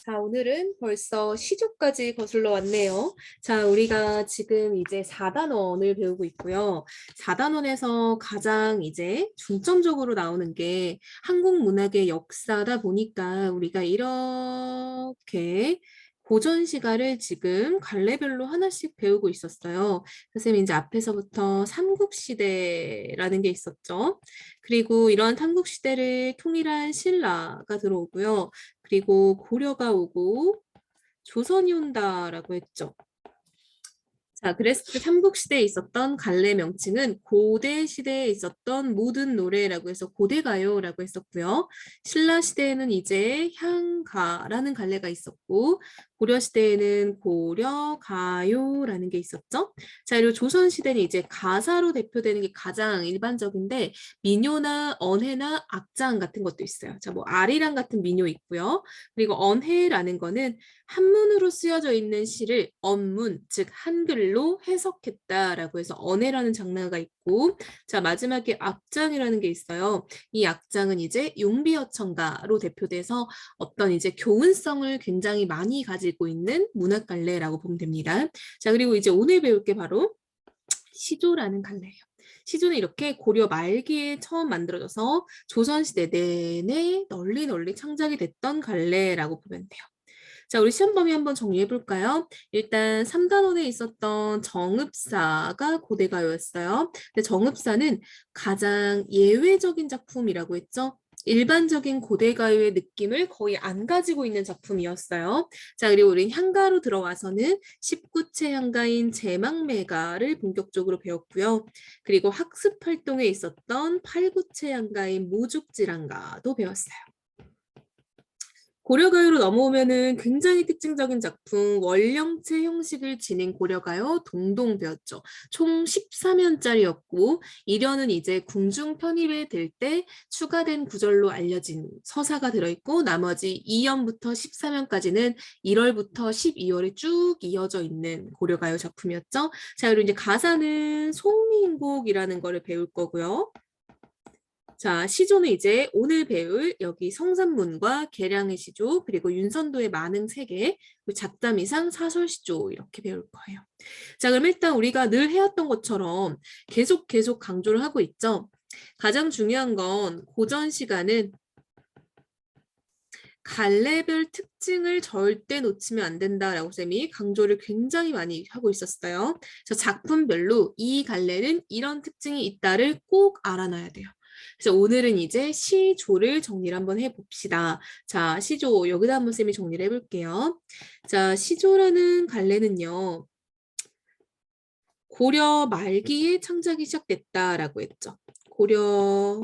자, 오늘은 벌써 시조까지 거슬러 왔네요. 자, 우리가 지금 이제 4단원을 배우고 있고요. 4단원에서 가장 이제 중점적으로 나오는 게 한국 문학의 역사다 보니까 우리가 이렇게 고전 시가를 지금 갈래별로 하나씩 배우고 있었어요. 선생님 이제 앞에서부터 삼국시대라는 게 있었죠. 그리고 이런 삼국시대를 통일한 신라가 들어오고요. 그리고 고려가 오고 조선이 온다라고 했죠. 자, 그랬을 때 삼국시대에 있었던 갈래 명칭은 고대 시대에 있었던 모든 노래라고 해서 고대가요라고 했었고요. 신라시대에는 이제 향가라는 갈래가 있었고 고려시대에는 고려가요라는 게 있었죠. 자, 그리고 조선시대는 이제 가사로 대표되는 게 가장 일반적인데 민요나 언해나 악장 같은 것도 있어요. 자, 뭐 아리랑 같은 민요 있고요. 그리고 언해라는 거는 한문으로 쓰여져 있는 시를 언문, 즉 한글로 해석했다라고 해서 언해라는 장르가 있고, 자 마지막에 악장이라는 게 있어요. 이 악장은 이제 용비어천가로 대표돼서 어떤 이제 교훈성을 굉장히 많이 가지고 있는 문학 갈래라고 보면 됩니다. 자 그리고 이제 오늘 배울 게 바로 시조라는 갈래예요. 시조는 이렇게 고려 말기에 처음 만들어져서 조선시대 내내 널리 창작이 됐던 갈래라고 보면 돼요. 자, 우리 시험 범위 한번 정리해 볼까요? 일단 3단원에 있었던 정읍사가 고대가요였어요. 근데 정읍사는 가장 예외적인 작품이라고 했죠. 일반적인 고대가요의 느낌을 거의 안 가지고 있는 작품이었어요. 자, 그리고 우린 향가로 들어와서는 19체 향가인 제망매가를 본격적으로 배웠고요. 그리고 학습 활동에 있었던 8구체 향가인 모죽질환가도 배웠어요. 고려가요로 넘어오면은 굉장히 특징적인 작품 원령체 형식을 지닌 고려가요 동동 배웠죠. 총 14면짜리였고 1연은 이제 궁중 편입에 될 때 추가된 구절로 알려진 서사가 들어있고 나머지 2연부터 14면까지는 1월부터 12월에 쭉 이어져 있는 고려가요 작품이었죠. 자 그리고 이제 가사는 송민곡이라는 거를 배울 거고요. 자, 시조는 이제 오늘 배울 여기 성산문과 계량의 시조, 그리고 윤선도의 만흥 3개, 잡담이상 사설시조 이렇게 배울 거예요. 자, 그럼 일단 우리가 늘 해왔던 것처럼 계속 강조를 하고 있죠. 가장 중요한 건 고전 시가는 갈래별 특징을 절대 놓치면 안 된다라고 쌤이 강조를 굉장히 많이 하고 있었어요. 그래서 작품별로 이 갈래는 이런 특징이 있다를 꼭 알아놔야 돼요. 그래서 오늘은 이제 시조를 정리를 한번 해봅시다. 자, 시조 여기다 한번 쌤이 정리를 해볼게요. 자, 시조라는 갈래는요. 고려 말기에 창작이 시작됐다라고 했죠. 고려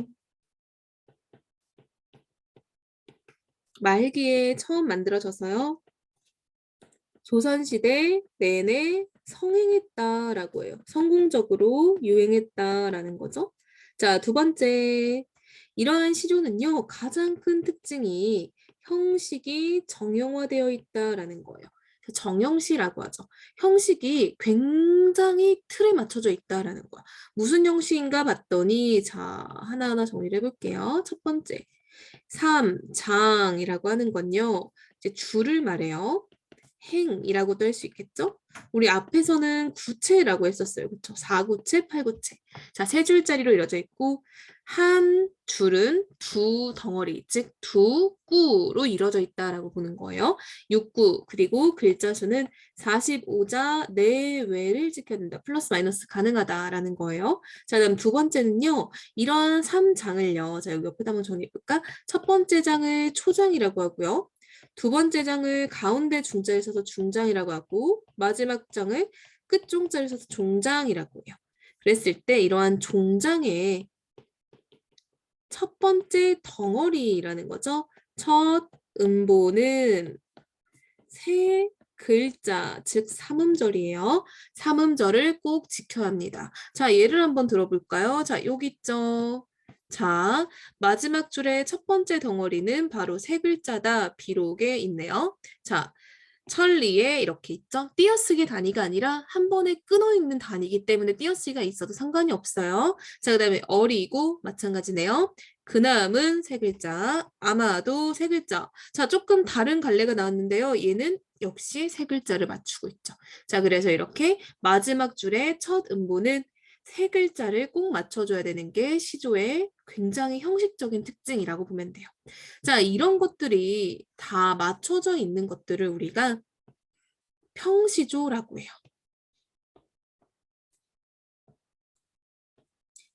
말기에 처음 만들어져서요. 조선시대 내내 성행했다라고 해요. 성공적으로 유행했다라는 거죠. 자, 두 번째. 이러한 시조는요, 가장 큰 특징이 형식이 정형화되어 있다라는 거예요. 정형시라고 하죠. 형식이 굉장히 틀에 맞춰져 있다라는 거야. 무슨 형식인가 봤더니, 자, 하나하나 정리를 해볼게요. 첫 번째. 3, 장이라고 하는 건요, 이제 줄을 말해요. 행이라고도 할 수 있겠죠? 우리 앞에서는 구체라고 했었어요. 그렇죠? 4구체, 8구체. 자, 세 줄짜리로 이루어져 있고 한 줄은 두 덩어리, 즉 두 구로 이루어져 있다라고 보는 거예요. 6구 그리고 글자 수는 45자 내외를 지켜야 된다. 플러스 마이너스 가능하다라는 거예요. 자, 그다음 두 번째는요. 이런 3장을요. 자, 여기 옆에다 한번 정리해 볼까? 첫 번째 장을 초장이라고 하고요. 두 번째 장을 가운데 중자에 써서 중장이라고 하고 마지막 장을 끝 종자를 써서 종장이라고 해요. 그랬을 때 이러한 종장의 첫 번째 덩어리라는 거죠. 첫 음보는 세 글자, 즉 삼음절이에요. 삼음절을 꼭 지켜야 합니다. 자, 예를 한번 들어볼까요? 자, 여기 있죠. 자, 마지막 줄의 첫 번째 덩어리는 바로 세 글자다. 비록에 있네요. 자, 천리에 이렇게 있죠. 띄어쓰기 단위가 아니라 한 번에 끊어있는 단위이기 때문에 띄어쓰기가 있어도 상관이 없어요. 자, 그 다음에 어리고 마찬가지네요. 그 다음은 세 글자, 아마도 세 글자. 자, 조금 다른 갈래가 나왔는데요. 얘는 역시 세 글자를 맞추고 있죠. 자, 그래서 이렇게 마지막 줄의 첫 음보는 세 글자를 꼭 맞춰줘야 되는 게 시조의 굉장히 형식적인 특징이라고 보면 돼요. 자, 이런 것들이 다 맞춰져 있는 것들을 우리가 평시조라고 해요.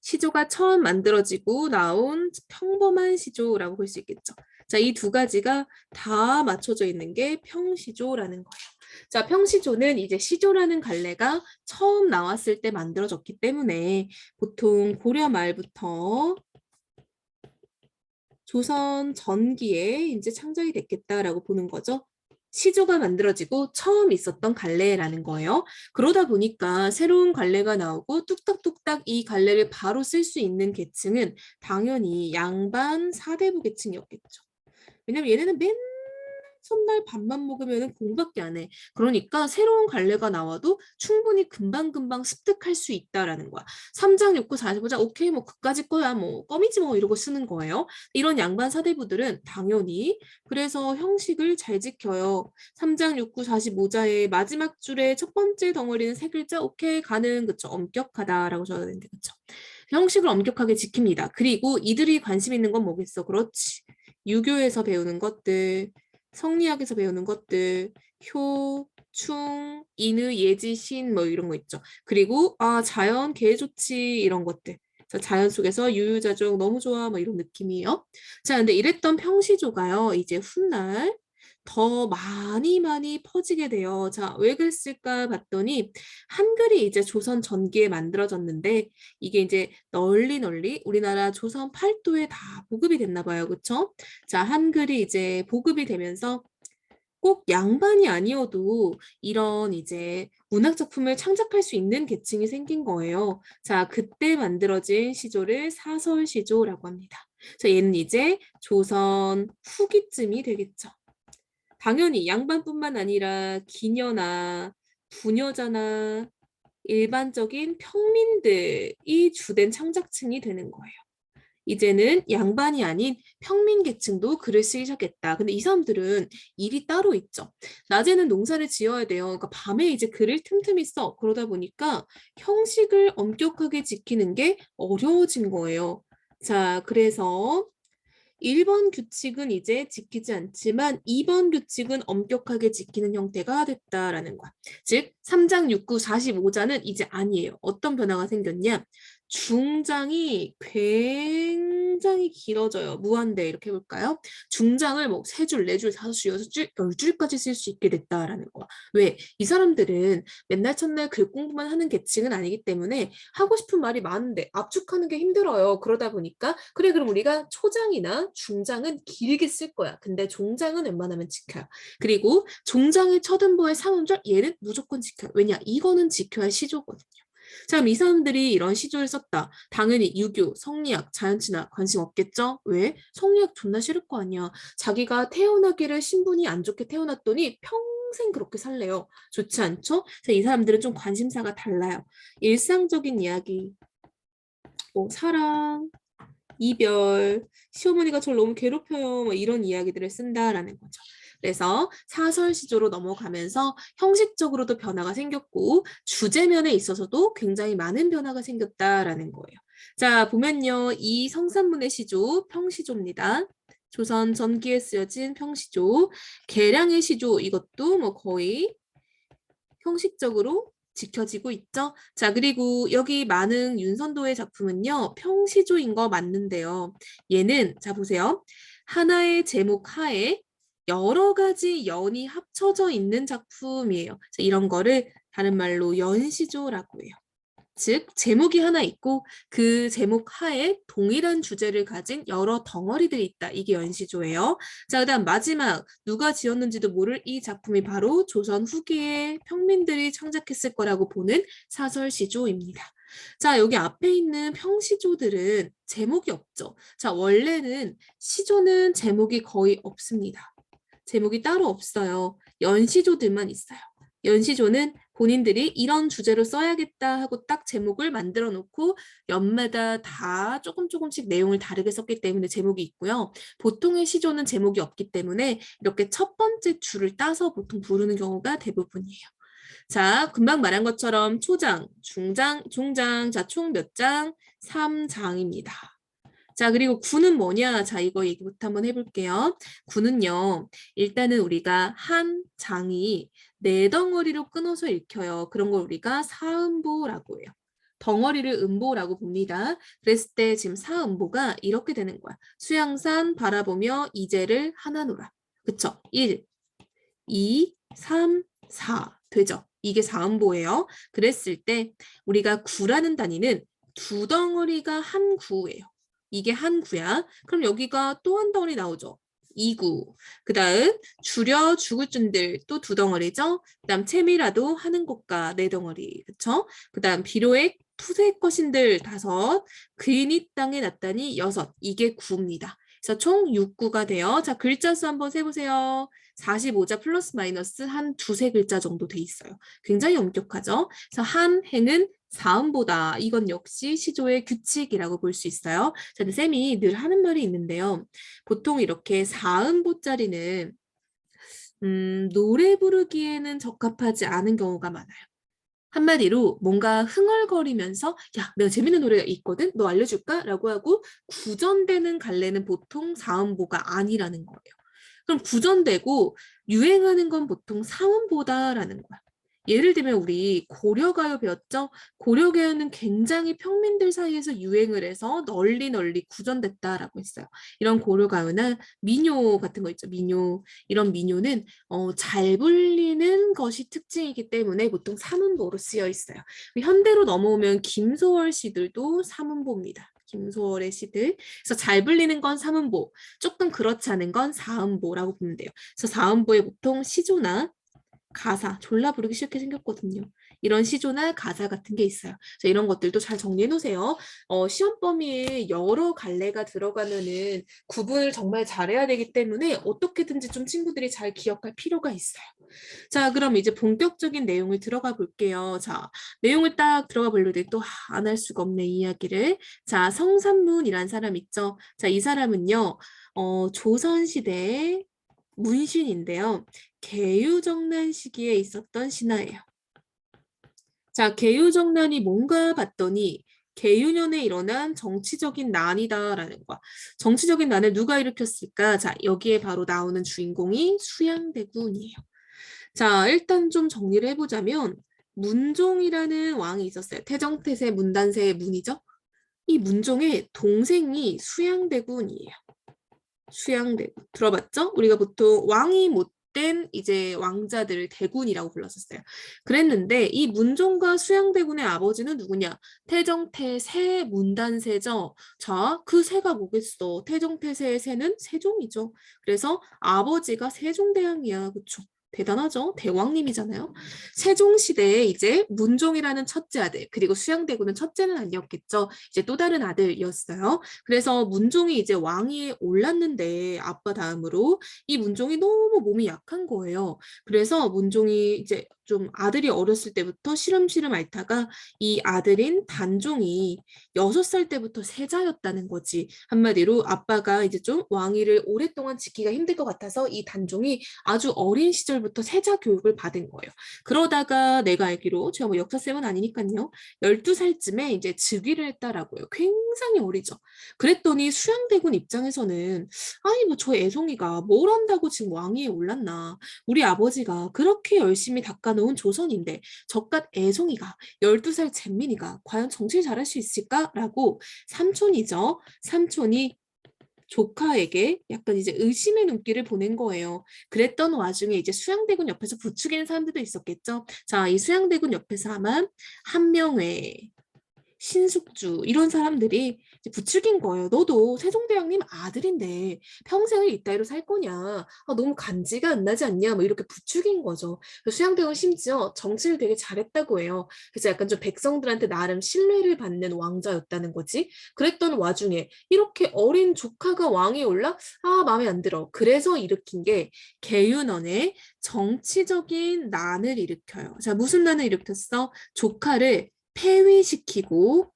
시조가 처음 만들어지고 나온 평범한 시조라고 볼 수 있겠죠. 자, 이 두 가지가 다 맞춰져 있는 게 평시조라는 거예요. 자, 평시조는 이제 시조라는 갈래가 처음 나왔을 때 만들어졌기 때문에 보통 고려 말부터 조선 전기에 이제 창작이 됐겠다라고 보는 거죠. 시조가 만들어지고 처음 있었던 갈래라는 거예요. 그러다 보니까 새로운 갈래가 나오고 뚝딱뚝딱 이 갈래를 바로 쓸 수 있는 계층은 당연히 양반 사대부 계층이었겠죠. 왜냐면 얘네는 맨날 첫날 밥만 먹으면 공부밖에 안 해. 그러니까 새로운 갈래가 나와도 충분히 금방금방 습득할 수 있다라는 거야. 3장 6구 45장 오케이 뭐 그까짓 거야 뭐 껌이지 뭐 이러고 쓰는 거예요. 이런 양반 사대부들은 당연히 그래서 형식을 잘 지켜요. 3장 6구 45자의 마지막 줄의 첫 번째 덩어리는 세 글자 오케이 가는 그쵸 엄격하다라고 적어야 되는데 그쵸. 형식을 엄격하게 지킵니다. 그리고 이들이 관심 있는 건 뭐겠어? 그렇지. 유교에서 배우는 것들, 성리학에서 배우는 것들, 효, 충, 인의, 예지, 신 뭐 이런 거 있죠. 그리고 자연, 개 좋지 이런 것들. 자연 속에서 유유자적 너무 좋아 뭐 이런 느낌이에요. 자, 근데 이랬던 평시조가요. 이제 훗날 더 많이 퍼지게 돼요. 자, 왜 그랬을까 봤더니 한글이 이제 조선 전기에 만들어졌는데 이게 이제 널리 우리나라 조선 팔도에 다 보급이 됐나 봐요. 그쵸? 자, 한글이 이제 보급이 되면서 꼭 양반이 아니어도 이런 이제 문학 작품을 창작할 수 있는 계층이 생긴 거예요. 자, 그때 만들어진 시조를 사설시조라고 합니다. 자, 얘는 이제 조선 후기쯤이 되겠죠. 당연히 양반뿐만 아니라 기녀나 부녀자나 일반적인 평민들이 주된 창작층이 되는 거예요. 이제는 양반이 아닌 평민 계층도 글을 쓰기 시작했다. 근데 이 사람들은 일이 따로 있죠. 낮에는 농사를 지어야 돼요. 그러니까 밤에 이제 글을 틈틈이 써. 그러다 보니까 형식을 엄격하게 지키는 게 어려워진 거예요. 자, 그래서 1번 규칙은 이제 지키지 않지만 2번 규칙은 엄격하게 지키는 형태가 됐다라는 거야. 즉 3장 6구 45자는 이제 아니에요. 어떤 변화가 생겼냐? 중장이 굉장히 길어져요. 무한대 이렇게 해볼까요? 중장을 뭐 3줄, 4줄, 5줄, 6줄, 10줄까지 쓸 수 있게 됐다라는 거야. 왜? 이 사람들은 맨날 첫날 글 공부만 하는 계층은 아니기 때문에 하고 싶은 말이 많은데 압축하는 게 힘들어요. 그러다 보니까 그래 그럼 우리가 초장이나 중장은 길게 쓸 거야. 근데 종장은 웬만하면 지켜요. 그리고 종장의 첫 음보의 상음절 얘는 무조건 지켜요. 왜냐? 이거는 지켜야 시조거든요. 자, 그럼 이 사람들이 이런 시조를 썼다. 당연히 유교, 성리학, 자연친학 관심 없겠죠? 왜? 성리학 존나 싫을 거 아니야. 자기가 태어나기를 신분이 안 좋게 태어났더니 평생 그렇게 살래요. 좋지 않죠? 그래서 이 사람들은 좀 관심사가 달라요. 일상적인 이야기, 뭐 사랑, 이별, 시어머니가 저를 너무 괴롭혀요. 뭐 이런 이야기들을 쓴다라는 거죠. 그래서 사설 시조로 넘어가면서 형식적으로도 변화가 생겼고 주제면에 있어서도 굉장히 많은 변화가 생겼다라는 거예요. 자, 보면요. 이 성산문의 시조, 평시조입니다. 조선 전기에 쓰여진 평시조, 계량의 시조 이것도 뭐 거의 형식적으로 지켜지고 있죠. 자, 그리고 여기 많은 윤선도의 작품은요. 평시조인 거 맞는데요. 얘는 자 보세요. 하나의 제목 하에 여러 가지 연이 합쳐져 있는 작품이에요. 자, 이런 거를 다른 말로 연시조라고 해요. 즉 제목이 하나 있고 그 제목 하에 동일한 주제를 가진 여러 덩어리들이 있다. 이게 연시조예요. 자, 그다음 마지막 누가 지었는지도 모를 이 작품이 바로 조선 후기에 평민들이 창작했을 거라고 보는 사설시조입니다. 자, 여기 앞에 있는 평시조들은 제목이 없죠. 자, 원래는 시조는 제목이 거의 없습니다. 제목이 따로 없어요. 연시조들만 있어요. 연시조는 본인들이 이런 주제로 써야겠다 하고 딱 제목을 만들어 놓고 연마다 다 조금씩 내용을 다르게 썼기 때문에 제목이 있고요. 보통의 시조는 제목이 없기 때문에 이렇게 첫 번째 줄을 따서 보통 부르는 경우가 대부분이에요. 자, 금방 말한 것처럼 초장, 중장, 종장, 자, 총 몇 장? 3장입니다. 자, 그리고 구는 뭐냐? 자, 이거 얘기부터 한번 해볼게요. 구는요, 일단은 우리가 한 장이 네 덩어리로 끊어서 읽혀요. 그런 걸 우리가 사음보라고 해요. 덩어리를 음보라고 봅니다. 그랬을 때 지금 사음보가 이렇게 되는 거야. 수양산 바라보며 이제를 하나 놓라. 그쵸? 1, 2, 3, 4 되죠? 이게 사음보예요. 그랬을 때 우리가 구라는 단위는 두 덩어리가 한 구예요. 이게 한 구야. 그럼 여기가 또 한 덩어리 나오죠. 2구. 그 다음 줄여 죽을 준들 또 두 덩어리죠. 그 다음 채미라도 하는 것과 네 덩어리. 그쵸? 그 다음 비로액 푸세 것인들 5. 그인이 땅에 났다니 6. 이게 구입니다. 그래서 총 6구가 돼요. 자, 글자 수 한번 세보세요. 45자 플러스 마이너스 한 두세 글자 정도 돼 있어요. 굉장히 엄격하죠. 그래서 한 행은 사음보다 이건 역시 시조의 규칙이라고 볼 수 있어요. 저는 쌤이 늘 하는 말이 있는데요. 보통 이렇게 사음보짜리는 노래 부르기에는 적합하지 않은 경우가 많아요. 한마디로 뭔가 흥얼거리면서 야, 내가 재밌는 노래가 있거든? 너 알려줄까? 라고 하고 구전되는 갈래는 보통 사음보가 아니라는 거예요. 그럼 구전되고 유행하는 건 보통 사음보다라는 거야. 예를 들면 우리 고려가요 배웠죠? 고려가요는 굉장히 평민들 사이에서 유행을 해서 널리 구전됐다라고 했어요. 이런 고려가요나 민요 같은 거 있죠. 민요. 이런 민요는 잘 불리는 것이 특징이기 때문에 보통 삼음보로 쓰여 있어요. 현대로 넘어오면 김소월 시들도 삼음보입니다. 김소월의 시들. 그래서 잘 불리는 건 삼음보, 조금 그렇지 않은 건 사음보라고 보면 돼요. 그래서 사음보에 보통 시조나 가사, 졸라 부르기 싫게 생겼거든요. 이런 시조나 가사 같은 게 있어요. 자, 이런 것들도 잘 정리해 놓으세요. 시험 범위에 여러 갈래가 들어가면은 구분을 정말 잘해야 되기 때문에 어떻게든지 좀 친구들이 잘 기억할 필요가 있어요. 자, 그럼 이제 본격적인 내용을 들어가 볼게요. 자, 내용을 딱 들어가 보려고 또 안 할 수가 없네, 이야기를. 자, 성산문이란 사람 있죠? 자, 이 사람은요, 조선시대의 문신인데요. 개유정난 시기에 있었던 신하예요. 자, 개유정난이 뭔가 봤더니 개유년에 일어난 정치적인 난이다라는 거야. 정치적인 난을 누가 일으켰을까? 자, 여기에 바로 나오는 주인공이 수양대군이에요. 자, 일단 좀 정리를 해보자면 문종이라는 왕이 있었어요. 태정태세 문단세의 문이죠. 이 문종의 동생이 수양대군이에요. 수양대군. 들어봤죠? 우리가 보통 왕이 못된 이제 왕자들을 대군이라고 불렀었어요. 그랬는데 이 문종과 수양대군의 아버지는 누구냐? 태정태세 문단세죠. 자, 그 세가 뭐겠어? 태정태세의 세는 세종이죠. 그래서 아버지가 세종대왕이야. 그쵸? 대단하죠? 대왕님이잖아요. 세종시대에 이제 문종이라는 첫째 아들, 그리고 수양대군은 첫째는 아니었겠죠. 이제 또 다른 아들이었어요. 그래서 문종이 이제 왕위에 올랐는데 아빠 다음으로 이 문종이 너무 몸이 약한 거예요. 그래서 문종이 이제 좀 아들이 어렸을 때부터 시름시름 앓다가 이 아들인 단종이 6살 때부터 세자였다는 거지. 한마디로 아빠가 이제 좀 왕위를 오랫동안 지키기가 힘들 것 같아서 이 단종이 아주 어린 시절부터 세자 교육을 받은 거예요. 그러다가 내가 알기로 제가 뭐 역사쌤은 아니니까요. 12살쯤에 이제 즉위를 했다라고요. 굉장히 어리죠. 그랬더니 수양대군 입장에서는 아니 뭐 저 애송이가 뭘 한다고 지금 왕위에 올랐나. 우리 아버지가 그렇게 열심히 닦아놓은 조선인데 저깟 애송이가 12살 잼민이가 과연 정치를 잘할 수 있을까라고 삼촌이죠. 삼촌이 조카에게 약간 이제 의심의 눈길을 보낸 거예요. 그랬던 와중에 이제 수양대군 옆에서 부추기는 사람들도 있었겠죠. 자, 이 수양대군 옆에서 아마 한명회, 신숙주 이런 사람들이 이제 부추긴 거예요. 너도 세종대왕님 아들인데 평생을 이따위로 살 거냐? 너무 간지가 안 나지 않냐? 뭐 이렇게 부추긴 거죠. 수양대왕은 심지어 정치를 되게 잘했다고 해요. 그래서 약간 좀 백성들한테 나름 신뢰를 받는 왕자였다는 거지. 그랬던 와중에 이렇게 어린 조카가 왕에 올라 마음에 안 들어. 그래서 일으킨 게 계윤원의 정치적인 난을 일으켜요. 자, 무슨 난을 일으켰어? 조카를 폐위시키고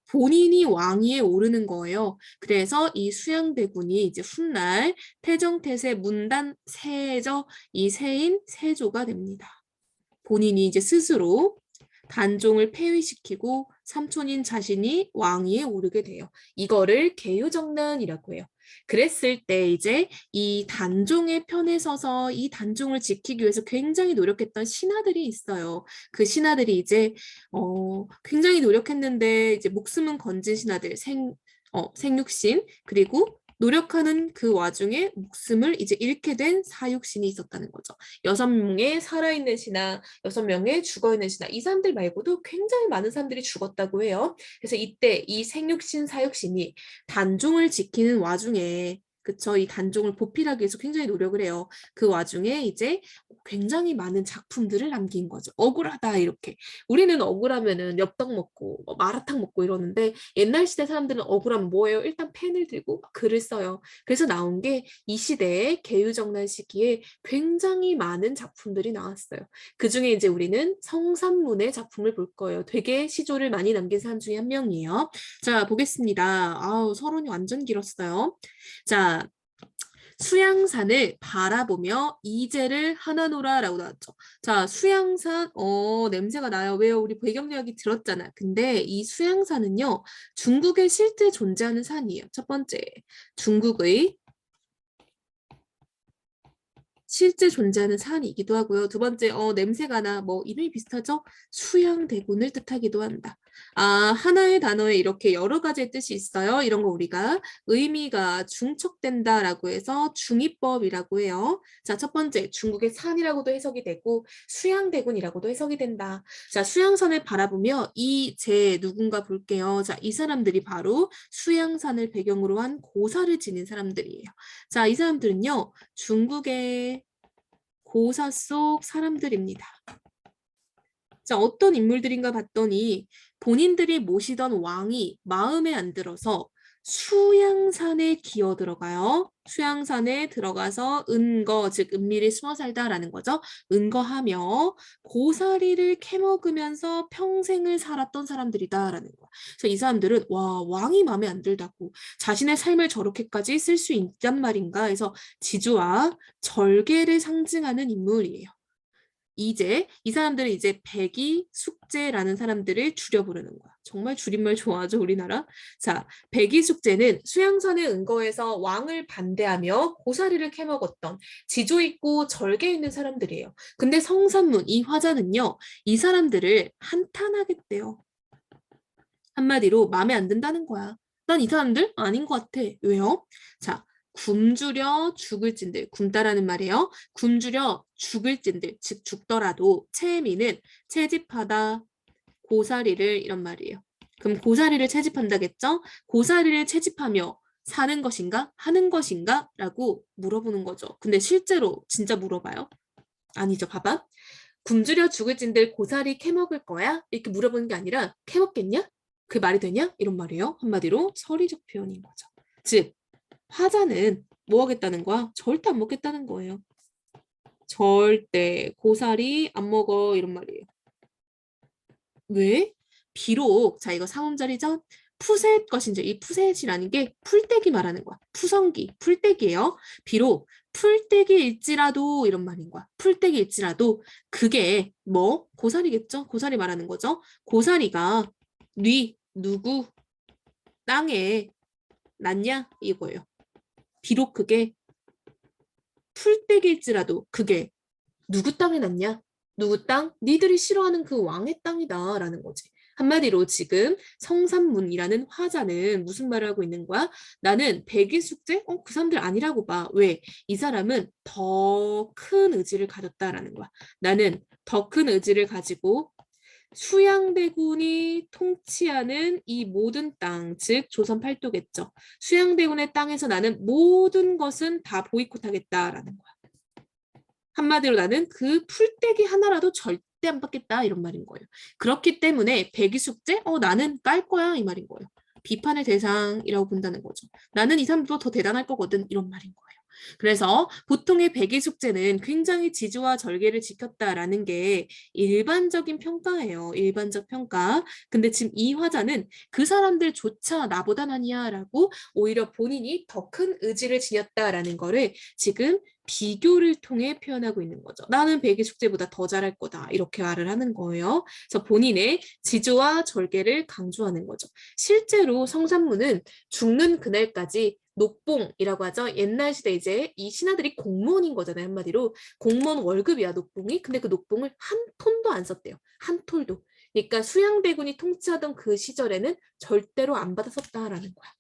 본인이 왕위에 오르는 거예요. 그래서 이 수양대군이 이제 훗날 태정태세 문단 세저 이 세인 세조가 됩니다. 본인이 이제 스스로 단종을 폐위시키고 삼촌인 자신이 왕위에 오르게 돼요. 이거를 계유정난이라고 해요. 그랬을 때 이제 이 단종의 편에 서서 이 단종을 지키기 위해서 굉장히 노력했던 신하들이 있어요. 그 신하들이 이제 굉장히 노력했는데 이제 목숨은 건진 신하들 생육신 그리고 노력하는 그 와중에 목숨을 이제 잃게 된 사육신이 있었다는 거죠. 6명의 살아있는 신하, 6명의 죽어있는 신하, 이 사람들 말고도 굉장히 많은 사람들이 죽었다고 해요. 그래서 이때 이 생육신, 사육신이 단종을 지키는 와중에 그쵸, 이 단종을 보필하기 위해서 굉장히 노력을 해요. 그 와중에 이제 굉장히 많은 작품들을 남긴 거죠. 억울하다 이렇게. 우리는 억울하면은 엽떡 먹고 마라탕 먹고 이러는데 옛날 시대 사람들은 억울하면 뭐예요? 일단 펜을 들고 글을 써요. 그래서 나온 게 이 시대의 계유정난 시기에 굉장히 많은 작품들이 나왔어요. 그중에 이제 우리는 성산문의 작품을 볼 거예요. 되게 시조를 많이 남긴 사람 중에 한 명이에요. 자, 보겠습니다. 서론이 완전 길었어요. 자, 수양산을 바라보며 이제를 하나노라라고 나왔죠. 자, 수양산, 냄새가 나요. 왜요? 우리 배경 이야기 들었잖아. 근데 이 수양산은요, 중국에 실제 존재하는 산이에요. 첫 번째, 중국의 실제 존재하는 산이기도 하고요. 두 번째, 냄새가 나, 뭐, 이름이 비슷하죠? 수양대군을 뜻하기도 한다. 하나의 단어에 이렇게 여러 가지의 뜻이 있어요. 이런 거 우리가 의미가 중첩된다라고 해서 중의법이라고 해요. 자, 첫 번째, 중국의 산이라고도 해석이 되고, 수양대군이라고도 해석이 된다. 자, 수양산을 바라보며 제 누군가 볼게요. 자, 이 사람들이 바로 수양산을 배경으로 한 고사를 지닌 사람들이에요. 자, 이 사람들은요, 중국의 고사 속 사람들입니다. 자, 어떤 인물들인가 봤더니 본인들이 모시던 왕이 마음에 안 들어서 수양산에 기어 들어가요. 수양산에 들어가서 은거, 즉 은밀히 숨어 살다라는 거죠. 은거하며 고사리를 캐먹으면서 평생을 살았던 사람들이다라는 거야. 그래서 이 사람들은 왕이 마음에 안 들다고 자신의 삶을 저렇게까지 쓸 수 있단 말인가 해서 지주와 절개를 상징하는 인물이에요. 이 사람들은 이제 백이 숙제라는 사람들을 줄여 부르는 거야. 정말 줄임말 좋아하죠, 우리나라. 자, 백이 숙제는 수양산의 은거에서 왕을 반대하며 고사리를 캐먹었던 지조 있고 절개 있는 사람들이에요. 근데 성산문, 이 화자는요, 이 사람들을 한탄하겠대요. 한마디로 마음에 안 든다는 거야. 난 이 사람들 아닌 것 같아. 왜요? 자, 굶주려 죽을 찐들, 굶다라는 말이에요. 굶주려 죽을 찐들, 즉 죽더라도 채미는 채집하다, 고사리를 이런 말이에요. 그럼 고사리를 채집한다겠죠? 고사리를 채집하며 사는 것인가? 하는 것인가? 라고 물어보는 거죠. 근데 실제로 진짜 물어봐요? 아니죠. 봐봐. 굶주려 죽을 찐들 고사리 캐먹을 거야? 이렇게 물어보는 게 아니라 캐먹겠냐? 그게 말이 되냐? 이런 말이에요. 한마디로 서리적 표현인 거죠. 즉 화자는 뭐 하겠다는 거야? 절대 안 먹겠다는 거예요. 절대 고사리 안 먹어 이런 말이에요. 왜? 비록 자 이거 상음절이죠? 푸셋 것인지 이 푸셋이라는 게 풀떼기 말하는 거야. 푸성기, 풀떼기예요. 비록 풀떼기일지라도 이런 말인 거야. 풀떼기일지라도 그게 뭐? 고사리겠죠? 고사리 말하는 거죠. 고사리가 누구 땅에 났냐? 이거예요. 비록 그게 풀떼기일지라도 그게 누구 땅에 났냐? 누구 땅? 니들이 싫어하는 그 왕의 땅이다 라는 거지. 한마디로 지금 성산문이라는 화자는 무슨 말을 하고 있는 거야? 나는 백의 숙제? 그 사람들 아니라고 봐. 왜? 이 사람은 더 큰 의지를 가졌다라는 거야. 나는 더 큰 의지를 가지고 수양대군이 통치하는 이 모든 땅, 즉 조선 팔도겠죠. 수양대군의 땅에서 나는 모든 것은 다 보이콧하겠다라는 거야. 한마디로 나는 그 풀떼기 하나라도 절대 안 받겠다 이런 말인 거예요. 그렇기 때문에 백이숙제? 나는 깔 거야 이 말인 거예요. 비판의 대상이라고 본다는 거죠. 나는 이 사람도 더 대단할 거거든 이런 말인 거예요. 그래서 보통의 백의숙제는 굉장히 지주와 절개를 지켰다라는 게 일반적인 평가예요. 일반적 평가. 근데 지금 이 화자는 그 사람들조차 나보단 아니야 라고 오히려 본인이 더 큰 의지를 지녔다라는 거를 지금 비교를 통해 표현하고 있는 거죠. 나는 백의숙제보다 더 잘할 거다. 이렇게 말을 하는 거예요. 그래서 본인의 지주와 절개를 강조하는 거죠. 실제로 성산문은 죽는 그날까지 녹봉이라고 하죠. 옛날 시대 이제 이 신하들이 공무원인 거잖아요. 한마디로 공무원 월급이야 녹봉이. 근데 그 녹봉을 한 톤도 안 썼대요. 한 톨도. 그러니까 수양대군이 통치하던 그 시절에는 절대로 안 받았었다라는 거야.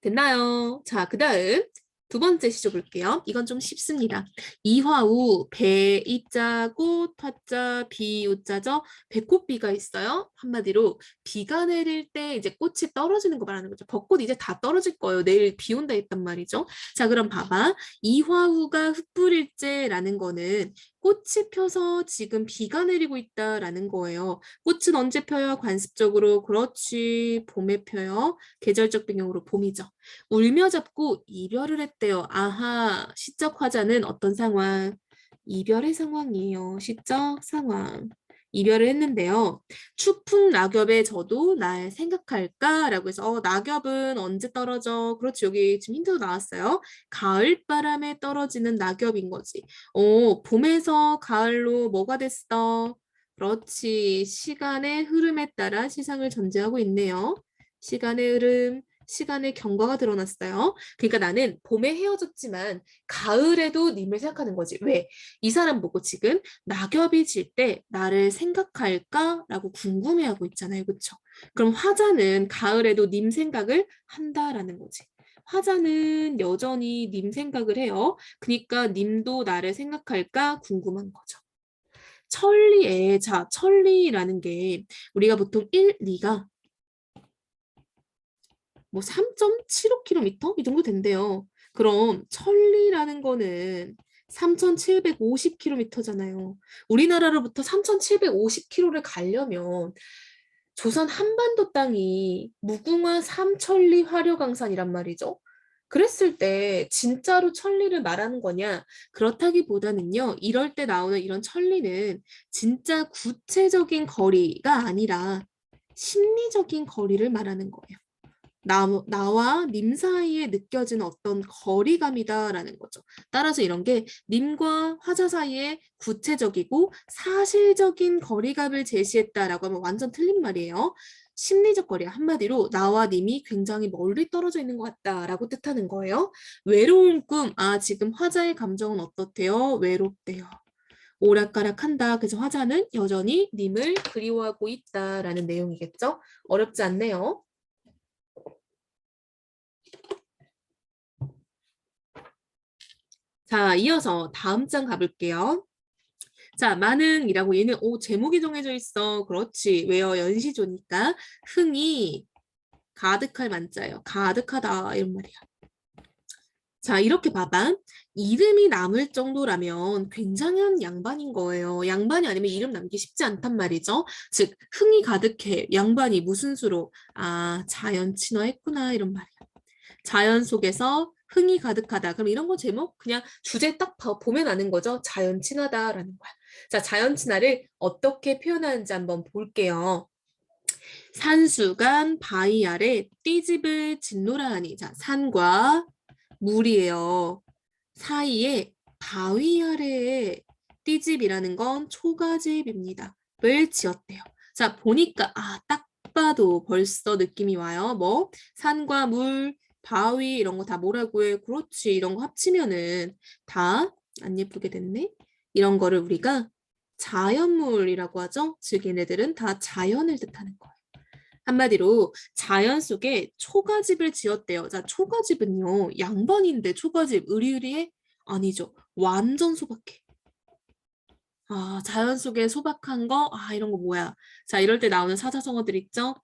됐나요? 자, 그 다음 두 번째 시조 볼게요. 이건 좀 쉽습니다. 이화우 배 이자 꽃 화자 비 우자죠. 배꽃비가 있어요. 한마디로 비가 내릴 때 이제 꽃이 떨어지는 거 말하는 거죠. 벚꽃 이제 다 떨어질 거예요. 내일 비 온다 했단 말이죠. 자, 그럼 봐봐. 이화우가 흩뿌릴째라는 거는 꽃이 펴서 지금 비가 내리고 있다라는 거예요. 꽃은 언제 펴요? 관습적으로. 그렇지. 봄에 펴요. 계절적 배경으로 봄이죠. 울며 잡고 이별을 했대요. 아하, 시적 화자는 어떤 상황? 이별의 상황이에요. 시적 상황. 이별을 했는데요. 추풍 낙엽에 저도 날 생각할까라고 해서 낙엽은 언제 떨어져? 그렇지, 여기 지금 힌트도 나왔어요. 가을 바람에 떨어지는 낙엽인 거지. 봄에서 가을로 뭐가 됐어? 그렇지, 시간의 흐름에 따라 시상을 전제하고 있네요. 시간의 흐름, 시간의 경과가 드러났어요. 그러니까 나는 봄에 헤어졌지만 가을에도 님을 생각하는 거지. 왜? 이 사람 보고 지금 낙엽이 질 때 나를 생각할까? 라고 궁금해하고 있잖아요. 그쵸? 그럼 화자는 가을에도 님 생각을 한다라는 거지. 화자는 여전히 님 생각을 해요. 그러니까 님도 나를 생각할까? 궁금한 거죠. 천리라는 게 우리가 보통 1, 2가 뭐 3.75km 이 정도 된대요. 그럼 천리라는 거는 3,750km잖아요. 우리나라로부터 3,750km를 가려면 조선 한반도 땅이 무궁화 삼천리 화려강산이란 말이죠. 그랬을 때 진짜로 천리를 말하는 거냐? 그렇다기보다는요. 이럴 때 나오는 이런 천리는 진짜 구체적인 거리가 아니라 심리적인 거리를 말하는 거예요. 나와 님 사이에 느껴지는 어떤 거리감이다라는 거죠. 따라서 이런 게 님과 화자 사이에 구체적이고 사실적인 거리감을 제시했다라고 하면 완전 틀린 말이에요. 심리적 거리야. 한마디로 나와 님이 굉장히 멀리 떨어져 있는 것 같다라고 뜻하는 거예요. 외로운 꿈. 지금 화자의 감정은 어떻대요? 외롭대요. 오락가락한다. 그래서 화자는 여전히 님을 그리워하고 있다라는 내용이겠죠? 어렵지 않네요. 자, 이어서 다음 장 가볼게요. 자, 만흥이라고 얘는 제목이 정해져 있어. 그렇지. 왜요? 연시조니까 흥이 가득할 만자예요. 가득하다 이런 말이야. 자, 이렇게 봐봐. 이름이 남을 정도라면 굉장한 양반인 거예요. 양반이 아니면 이름 남기 쉽지 않단 말이죠. 즉, 흥이 가득해. 양반이 무슨 수로? 자연 친화했구나 이런 말이야. 자연 속에서 흥이 가득하다. 그럼 이런 거 제목 그냥 주제 딱 보면 아는 거죠. 자연 친화다라는 거야. 자, 자연 친화를 어떻게 표현하는지 한번 볼게요. 산수간 바위 아래 띠집을 짓노라 하니. 자, 산과 물이에요. 사이에 바위 아래에 띠집이라는 건 초가집입니다. 을 지었대요. 자, 보니까 딱 봐도 벌써 느낌이 와요. 뭐 산과 물, 바위 이런 거 다 뭐라고 해? 그렇지. 이런 거 합치면은 다 안 예쁘게 됐네. 이런 거를 우리가 자연물이라고 하죠. 즉 얘네들은 다 자연을 뜻하는 거예요. 한마디로 자연 속에 초가집을 지었대요. 자, 초가집은요. 양반인데 초가집 으리으리해? 아니죠. 완전 소박해. 자연 속에 소박한 거, 이런 거 뭐야? 자, 이럴 때 나오는 사자성어들 있죠?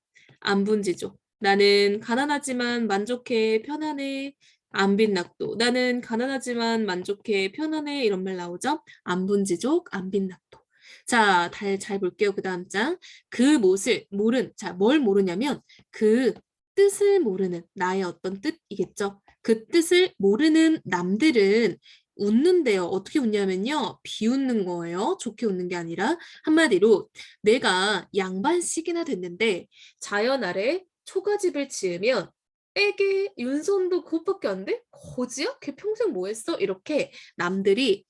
안분지족. 나는 가난하지만 만족해, 편안해. 안빈낙도. 나는 가난하지만 만족해, 편안해. 이런 말 나오죠? 안분지족, 안빈낙도. 자, 잘 볼게요. 그 다음 장. 그 못을 자, 뭘 모르냐면 그 뜻을 모르는 나의 어떤 뜻이겠죠? 그 뜻을 모르는 남들은 웃는데요. 어떻게 웃냐면요. 비웃는 거예요. 좋게 웃는 게 아니라. 한마디로 내가 양반씩이나 됐는데 자연 아래 초가집을 지으면 에게 윤선도 그것밖에 안 돼? 거지야? 걔 평생 뭐 했어? 이렇게 남들이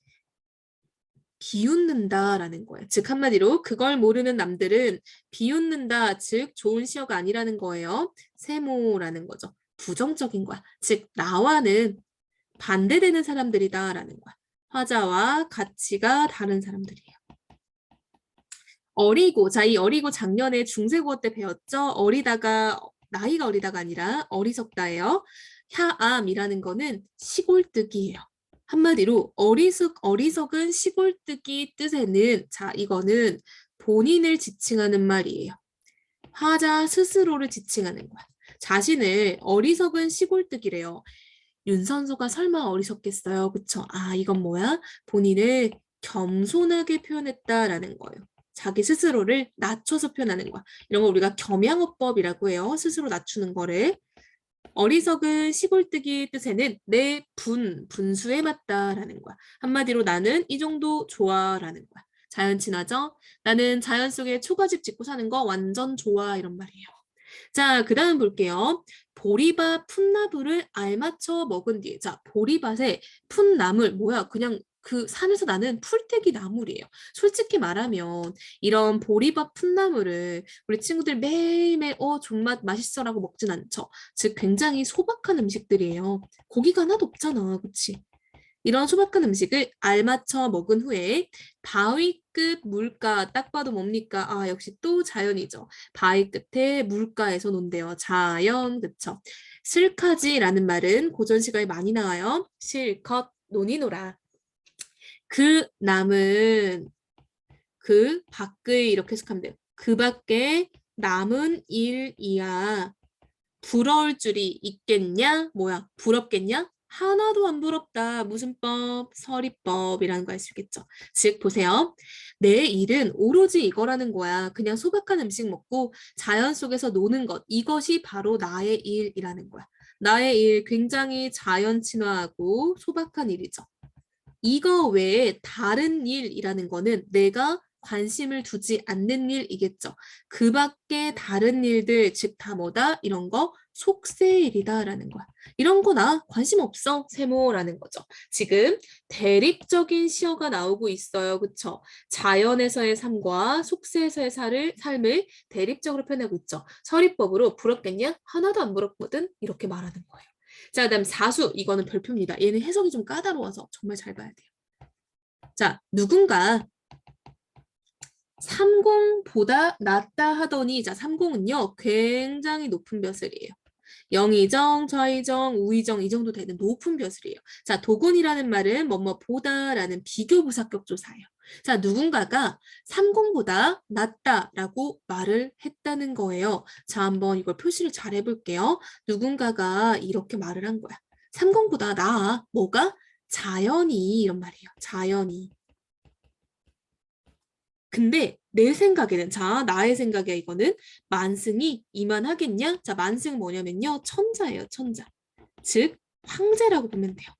비웃는다라는 거예요. 즉 한마디로 그걸 모르는 남들은 비웃는다, 즉 좋은 시어가 아니라는 거예요. 세모라는 거죠. 부정적인 거야. 즉 나와는 반대되는 사람들이다라는 거야. 화자와 가치가 다른 사람들이에요. 어리고, 자, 이 어리고 작년에 중세국어 때 배웠죠? 나이가 어리다가 아니라 어리석다예요. 캬암이라는 거는 시골뜨기예요. 한마디로 어리석은 시골뜨기 뜻에는, 자, 이거는 본인을 지칭하는 말이에요. 화자 스스로를 지칭하는 거야. 자신을 어리석은 시골뜨기래요. 윤선소가 설마 어리석겠어요? 그쵸? 이건 뭐야? 본인을 겸손하게 표현했다라는 거예요. 자기 스스로를 낮춰서 표현하는 거야. 이런 거 우리가 겸양어법이라고 해요. 스스로 낮추는 거를. 어리석은 시골뜨기 뜻에는 내 분수에 맞다라는 거야. 한마디로 나는 이 정도 좋아라는 거야. 자연 친화죠? 나는 자연 속에 초가집 짓고 사는 거 완전 좋아 이런 말이에요. 자, 그 다음 볼게요. 보리밭 풋나물을 알맞춰 먹은 뒤에. 자, 보리밭에 풋나물, 뭐야? 그냥 그 산에서 나는 풀떼기 나물이에요. 솔직히 말하면 이런 보리밥 풋나물을 우리 친구들 매일매일 존맛 맛있어라고 먹진 않죠. 즉 굉장히 소박한 음식들이에요. 고기가 하나도 없잖아. 그치? 이런 소박한 음식을 알맞춰 먹은 후에 바위 끝 물가 딱 봐도 뭡니까? 역시 또 자연이죠. 바위 끝에 물가에서 논대요. 자연 그쵸? 슬카지라는 말은 고전 시가에 많이 나와요. 실컷 논이노라. 그 남은 그 밖의 이렇게 해석하면 돼요. 그 밖에 남은 일이야. 부러울 줄이 있겠냐? 뭐야? 부럽겠냐? 하나도 안 부럽다. 무슨 법? 서리법이라는 거 알 수 있겠죠. 즉, 보세요. 내 일은 오로지 이거라는 거야. 그냥 소박한 음식 먹고 자연 속에서 노는 것. 이것이 바로 나의 일이라는 거야. 나의 일 굉장히 자연 친화하고 소박한 일이죠. 이거 외에 다른 일이라는 거는 내가 관심을 두지 않는 일이겠죠. 그 밖에 다른 일들, 즉 다 뭐다? 이런 거 속세일이다라는 거야. 이런 거 나 관심 없어. 세모라는 거죠. 지금 대립적인 시어가 나오고 있어요. 그쵸? 자연에서의 삶과 속세에서의 삶을 대립적으로 표현하고 있죠. 서리법으로 부럽겠냐? 하나도 안 부럽거든? 이렇게 말하는 거예요. 자, 그다음 사수. 이거는 별표입니다. 얘는 해석이 좀 까다로워서 정말 잘 봐야 돼요. 자, 누군가 30보다 낫다 하더니, 자, 30은요, 굉장히 높은 벼슬이에요. 영의정, 좌의정, 우의정 이 정도 되는 높은 벼슬이에요. 자, 도군이라는 말은 뭐뭐 보다라는 비교부사격 조사예요. 자, 누군가가 30보다 낫다라고 말을 했다는 거예요. 자, 한번 이걸 표시를 잘 해볼게요. 누군가가 이렇게 말을 한 거야. 30보다 나아. 뭐가? 자연이 이런 말이에요. 자연이. 근데 내 생각에는 나의 생각에 이거는 만승이 이만하겠냐? 자, 만승 뭐냐면요. 천자예요, 천자. 즉 황제라고 보면 돼요.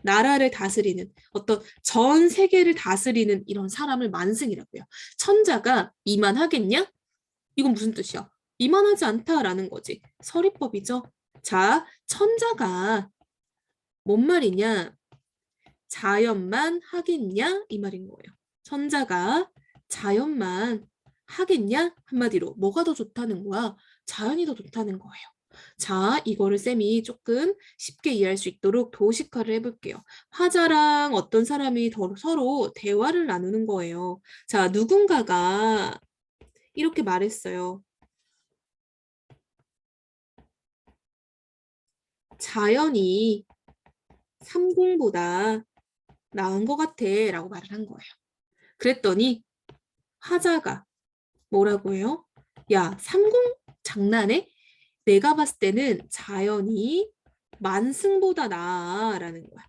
나라를 다스리는 어떤 전 세계를 다스리는 이런 사람을 만승이라고요. 천자가 이만하겠냐? 이건 무슨 뜻이야? 이만하지 않다라는 거지. 서리법이죠. 자, 천자가 뭔 말이냐? 자연만 하겠냐? 이 말인 거예요. 천자가 자연만 하겠냐? 한마디로 뭐가 더 좋다는 거야? 자연이 더 좋다는 거예요. 자, 이거를 쌤이 조금 쉽게 이해할 수 있도록 도식화를 해볼게요. 화자랑 어떤 사람이 서로 대화를 나누는 거예요. 자, 누군가가 이렇게 말했어요. 자연이 삼궁보다 나은 것 같아 라고 말을 한 거예요. 그랬더니 화자가 뭐라고 해요? 야, 삼공 장난해? 내가 봤을 때는 자연이 만승보다 나아라는 거야.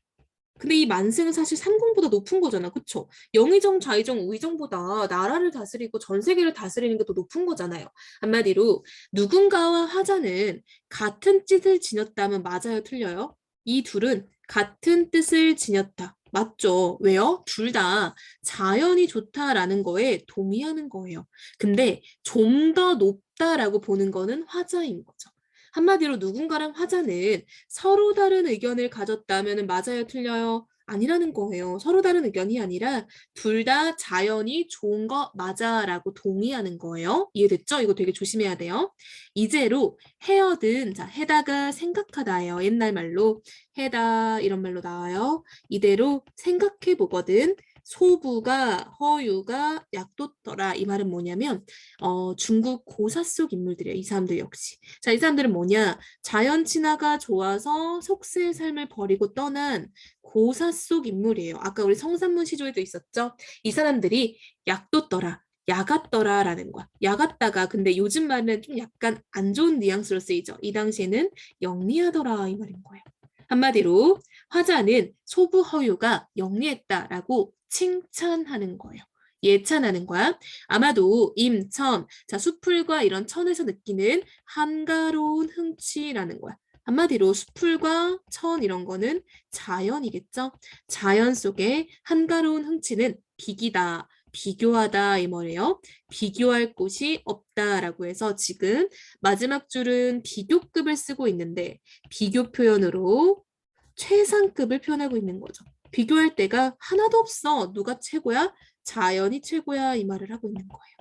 근데 이 만승은 사실 삼공보다 높은 거잖아. 그쵸? 영의정, 좌의정, 우의정보다 나라를 다스리고 전 세계를 다스리는 게 더 높은 거잖아요. 한마디로 누군가와 화자는 같은 뜻을 지녔다면 맞아요, 틀려요? 이 둘은 같은 뜻을 지녔다. 맞죠? 왜요? 둘 다 자연이 좋다라는 거에 동의하는 거예요. 근데 좀 더 높다라고 보는 거는 화자인 거죠. 한마디로 누군가랑 화자는 서로 다른 의견을 가졌다면 맞아요, 틀려요? 아니라는 거예요. 서로 다른 의견이 아니라 둘 다 자연이 좋은 거 맞아라고 동의하는 거예요. 이해됐죠? 이거 되게 조심해야 돼요. 이제로 해어든 자 해다가 생각하다예요. 옛날 말로 해다 이런 말로 나와요. 이대로 생각해 보거든. 소부가 허유가 약도더라 이 말은 뭐냐면 중국 고사 속 인물들이에요. 이 사람들 역시. 자, 이 사람들은 뭐냐? 자연 친화가 좋아서 속세의 삶을 버리고 떠난 고사 속 인물이에요. 아까 우리 성산문 시조에도 있었죠? 이 사람들이 약도더라. 야갔더라라는 거야. 야갔다가 근데 요즘 말은 좀 약간 안 좋은 뉘앙스로 쓰이죠. 이 당시에는 영리하더라 이 말인 거예요. 한마디로 화자는 소부 허유가 영리했다라고 칭찬하는 거예요. 예찬하는 거야. 아마도 임천, 자 수풀과 이런 천에서 느끼는 한가로운 흥취라는 거야. 한마디로 수풀과 천 이런 거는 자연이겠죠. 자연 속에 한가로운 흥취는 비기다, 비교하다 이 말이에요. 비교할 곳이 없다라고 해서 지금 마지막 줄은 비교급을 쓰고 있는데 비교 표현으로 최상급을 표현하고 있는 거죠. 비교할 데가 하나도 없어. 누가 최고야? 자연이 최고야. 이 말을 하고 있는 거예요.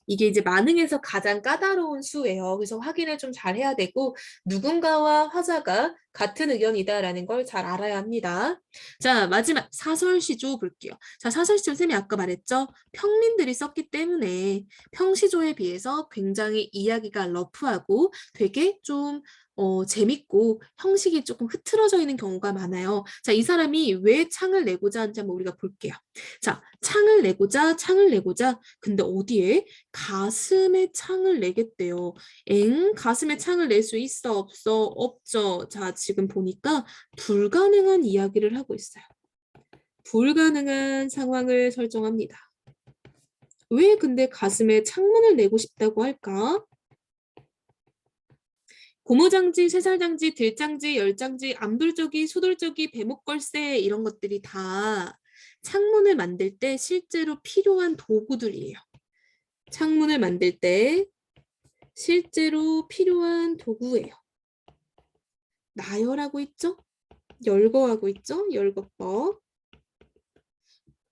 이게 이제 만능에서 가장 까다로운 수예요. 그래서 확인을 좀 잘 해야 되고 누군가와 화자가 같은 의견이다라는 걸 잘 알아야 합니다. 자, 마지막 사설시조 볼게요. 자, 사설시조 쌤이 아까 말했죠. 평민들이 썼기 때문에 평시조에 비해서 굉장히 이야기가 러프하고 되게 좀 재밌고 형식이 조금 흐트러져 있는 경우가 많아요. 자, 이 사람이 왜 창을 내고자 하는지 한번 우리가 볼게요. 자, 창을 내고자. 근데 어디에? 가슴에 창을 내겠대요. 가슴에 창을 낼 수 있어, 없어? 없죠. 자, 지금 보니까 불가능한 이야기를 하고 있어요. 불가능한 상황을 설정합니다. 왜 근데 가슴에 창문을 내고 싶다고 할까? 고무장지, 쇠살장지, 들장지, 열장지, 암돌조기, 수돌조기, 배목걸쇠 이런 것들이 다 창문을 만들 때 실제로 필요한 도구들이에요. 창문을 만들 때 실제로 필요한 도구예요. 나열하고 있죠? 열거하고 있죠? 열거법.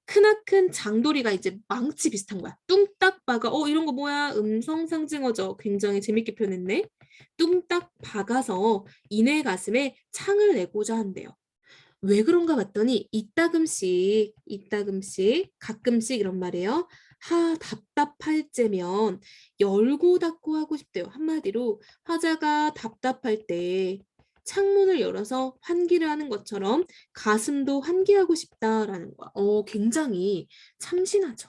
크나큰 장도리가 이제 망치 비슷한 거야. 뚱딱 박아. 이런 거 뭐야? 음성 상징어죠. 굉장히 재밌게 표현했네. 뚱딱 박아서 이내 가슴에 창을 내고자 한대요. 왜 그런가 봤더니 이따금씩 가끔씩 이런 말이에요. 답답할 때면 열고 닫고 하고 싶대요. 한마디로 화자가 답답할 때 창문을 열어서 환기를 하는 것처럼 가슴도 환기하고 싶다라는 거야. 굉장히 참신하죠.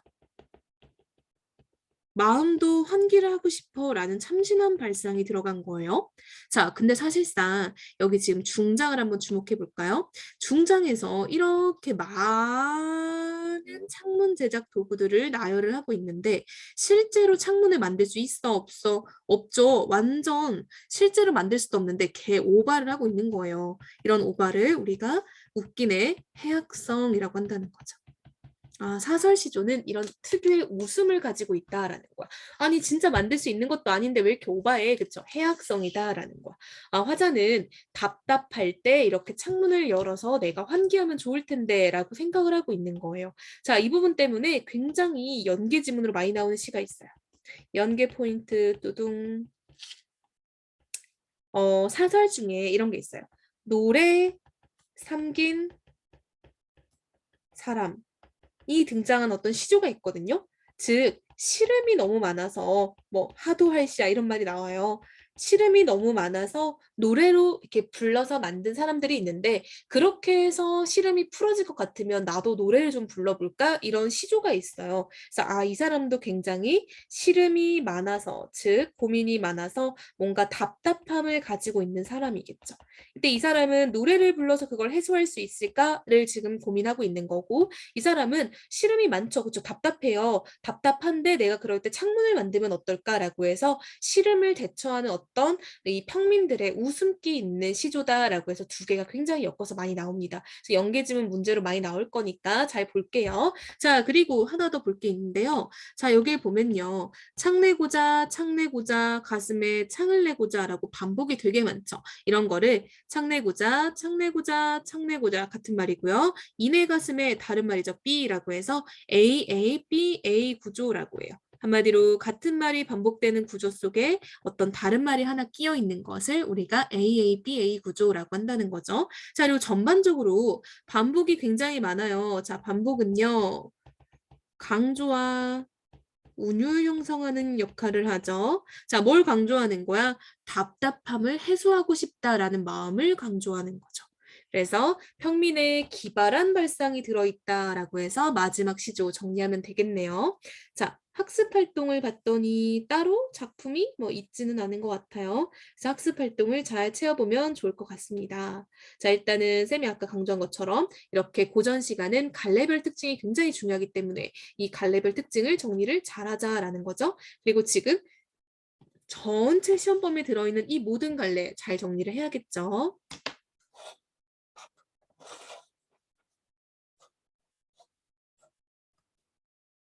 마음도 환기를 하고 싶어라는 참신한 발상이 들어간 거예요. 자, 근데 사실상 여기 지금 중장을 한번 주목해 볼까요? 중장에서 이렇게 많은 창문 제작 도구들을 나열을 하고 있는데 실제로 창문을 만들 수 있어 없어? 없죠. 완전 실제로 만들 수도 없는데 개 오바를 하고 있는 거예요. 이런 오바를 우리가 웃기네 해악성이라고 한다는 거죠. 사설시조는 이런 특유의 웃음을 가지고 있다라는 거야. 아니 진짜 만들 수 있는 것도 아닌데 왜 이렇게 오바해? 그쵸? 해악성이다라는 거야. 화자는 답답할 때 이렇게 창문을 열어서 내가 환기하면 좋을 텐데 라고 생각을 하고 있는 거예요. 자, 이 부분 때문에 굉장히 연계 지문으로 많이 나오는 시가 있어요. 연계 포인트 뚜둥. 사설 중에 이런 게 있어요. 노래 삼긴 사람 이 등장한 어떤 시조가 있거든요. 즉 시름이 너무 많아서 뭐 하도할시야 이런 말이 나와요. 시름이 너무 많아서 노래로 이렇게 불러서 만든 사람들이 있는데 그렇게 해서 시름이 풀어질 것 같으면 '나도 노래를 좀 불러볼까?' 이런 시조가 있어요. 그래서 이 사람도 굉장히 시름이 많아서 즉 고민이 많아서 뭔가 답답함을 가지고 있는 사람이겠죠. 근데 이 사람은 '노래를 불러서 그걸 해소할 수 있을까?'를 지금 고민하고 있는 거고 이 사람은 시름이 많죠. 그쵸. 답답해요. 답답한데 '내가 그럴 때 창문을 만들면 어떨까?'라고 해서 시름을 대처하는 어떤 이 평민들의 웃음기 있는 시조다라고 해서 두 개가 굉장히 엮어서 많이 나옵니다. 그래서 연계지문 문제로 많이 나올 거니까 잘 볼게요. 자, 그리고 하나 더 볼 게 있는데요. 자, 여기에 보면요. 창내고자, 창내고자, 가슴에 창을 내고자라고 반복이 되게 많죠. 이런 거를 창내고자, 창내고자, 창내고자 같은 말이고요. 이내 가슴에 다른 말이죠. B라고 해서 A, A, B, A 구조라고 해요. 한마디로 같은 말이 반복되는 구조 속에 어떤 다른 말이 하나 끼어 있는 것을 우리가 AABA 구조라고 한다는 거죠. 자, 그리고 전반적으로 반복이 굉장히 많아요. 자, 반복은요. 강조와 운율 형성하는 역할을 하죠. 자, 뭘 강조하는 거야? 답답함을 해소하고 싶다라는 마음을 강조하는 거죠. 그래서 평민의 기발한 발상이 들어있다라고 해서 마지막 시조 정리하면 되겠네요. 자, 학습 활동을 봤더니 따로 작품이 뭐 있지는 않은 것 같아요. 그래서 학습 활동을 잘 채워보면 좋을 것 같습니다. 자, 일단은 쌤이 아까 강조한 것처럼 이렇게 고전 시간은 갈래별 특징이 굉장히 중요하기 때문에 이 갈래별 특징을 정리를 잘하자라는 거죠. 그리고 지금 전체 시험 범위에 들어있는 이 모든 갈래 잘 정리를 해야겠죠.